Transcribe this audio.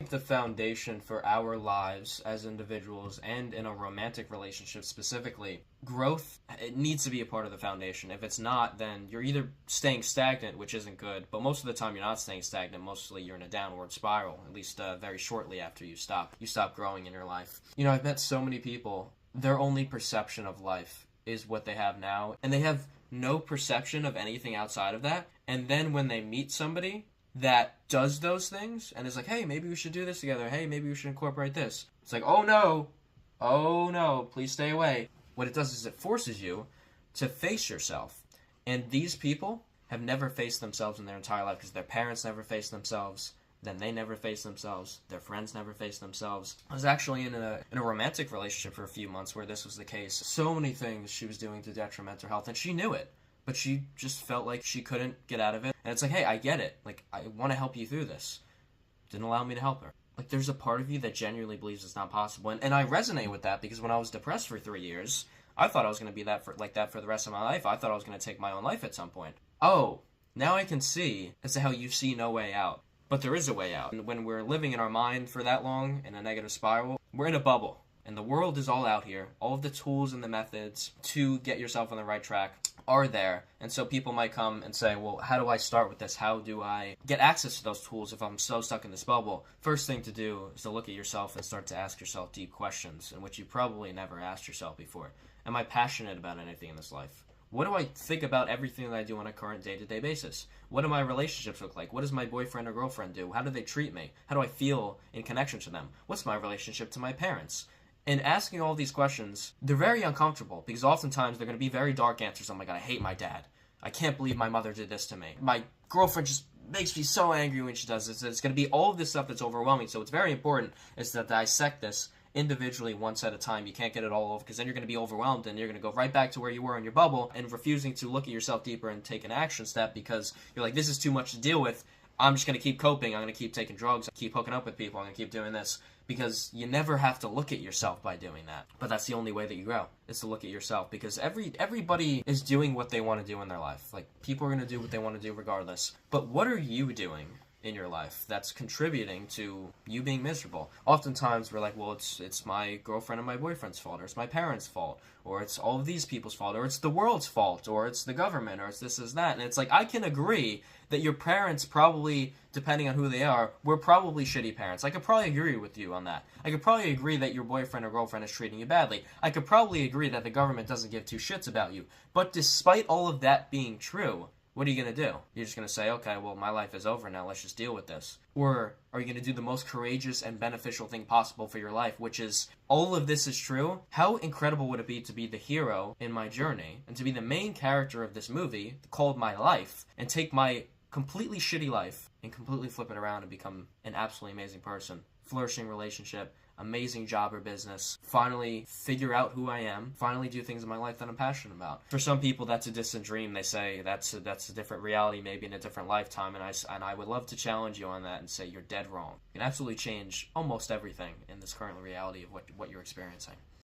The foundation for our lives as individuals and in a romantic relationship specifically, growth, it needs to be a part of the foundation. If it's not, then you're either staying stagnant, which isn't good, but most of the time you're not staying stagnant. Mostly you're in a downward spiral, at least very shortly after you stop growing in your life. I've met so many people, their only perception of life is what they have now, and they have no perception of anything outside of that. And then when they meet somebody that does those things and is like, hey, maybe we should do this together. Hey, maybe we should incorporate this. It's like, oh no, please stay away. What it does is it forces you to face yourself. And these people have never faced themselves in their entire life because their parents never faced themselves. Then they never faced themselves. Their friends never faced themselves. I was actually in a romantic relationship for a few months where this was the case. So many things she was doing to detriment her health, and she knew it. But she just felt like she couldn't get out of it. And it's like, hey, I get it. Like, I want to help you through this. Didn't allow me to help her. Like, there's a part of you that genuinely believes it's not possible. And I resonate with that because when I was depressed for 3 years, I thought I was going to be like that for the rest of my life. I thought I was going to take my own life at some point. Oh, now I can see as to how you see no way out. But there is a way out. And when we're living in our mind for that long in a negative spiral, we're in a bubble. And the world is all out here. All of the tools and the methods to get yourself on the right track are there. And so people might come and say, well, how do I start with this? How do I get access to those tools if I'm so stuck in this bubble? First thing to do is to look at yourself and start to ask yourself deep questions in which you probably never asked yourself before. Am I passionate about anything in this life? What do I think about everything that I do on a current day-to-day basis? What do my relationships look like? What does my boyfriend or girlfriend do? How do they treat me? How do I feel in connection to them? What's my relationship to my parents? And asking all these questions, they're very uncomfortable because oftentimes they're going to be very dark answers. Oh my God, I hate my dad. I can't believe my mother did this to me. My girlfriend just makes me so angry when she does this. It's going to be all of this stuff that's overwhelming. So it's very important is to dissect this individually once at a time. You can't get it all over because then you're going to be overwhelmed and you're going to go right back to where you were in your bubble and refusing to look at yourself deeper and take an action step because you're like, this is too much to deal with. I'm just going to keep coping. I'm going to keep taking drugs. Keep hooking up with people. I'm going to keep doing this. Because you never have to look at yourself by doing that. But that's the only way that you grow, is to look at yourself. Because everybody is doing what they want to do in their life. Like, people are going to do what they want to do regardless. But what are you doing in your life that's contributing to you being miserable? Oftentimes we're like, well, it's my girlfriend and my boyfriend's fault, or it's my parents' fault, or it's all of these people's fault, or it's the world's fault, or it's the government, or it's this is that. And it's like, I can agree that your parents probably, depending on who they are, were probably shitty parents. I could probably agree with you on that. I could probably agree that your boyfriend or girlfriend is treating you badly. I could probably agree that the government doesn't give two shits about you. But despite all of that being true, what are you going to do? You're just going to say, okay, well, my life is over now, let's just deal with this. Or are you going to do the most courageous and beneficial thing possible for your life, which is, all of this is true? How incredible would it be to be the hero in my journey, and to be the main character of this movie, called my life, and take my completely shitty life, and completely flip it around and become an absolutely amazing person. Flourishing relationship, amazing job or business, finally figure out who I am, finally do things in my life that I'm passionate about. For some people, that's a distant dream. They say that's a different reality, maybe in a different lifetime, and I would love to challenge you on that and say you're dead wrong. You can absolutely change almost everything in this current reality of what you're experiencing.